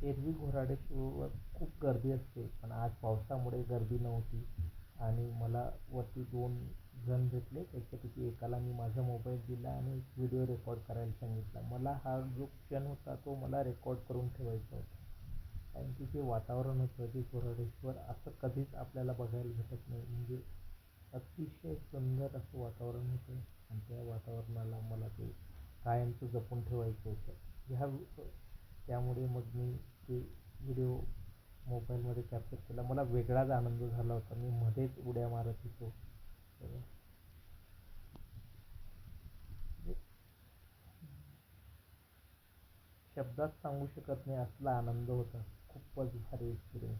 एरवी घोराडेश्वरवर खूप गर्दी असते, पण आज पावसामुळे गर्दी नव्हती आणि मला वरती 2 जण भेटले. त्याच्यापैकी एकाला मी माझा मोबाईल दिला आणि एक व्हिडिओ रेकॉर्ड करायला सांगितला. मला हा जो क्षण होता तो मला रेकॉर्ड करून ठेवायचा होता. कारण की जे वातावरण होतं ते घोराडेश्वर असं कधीच आपल्याला बघायला भेटत नाही. म्हणजे अतिशय सुंदर असं वातावरण होतं आणि त्या वातावरणाला मला ते कायमचं जपून ठेवायचं होतं. त्यामुळे मग मी ते व्हिडिओ मोबाईलमध्ये कॅप्चर केला. मला वेगळाच आनंद झाला होता. मी मध्येच उड्या मारत होतो. तर म्हणजे शब्दात सांगू शकत नाही असला आनंद होता. खूपच भारी एक्सपिरियन्स.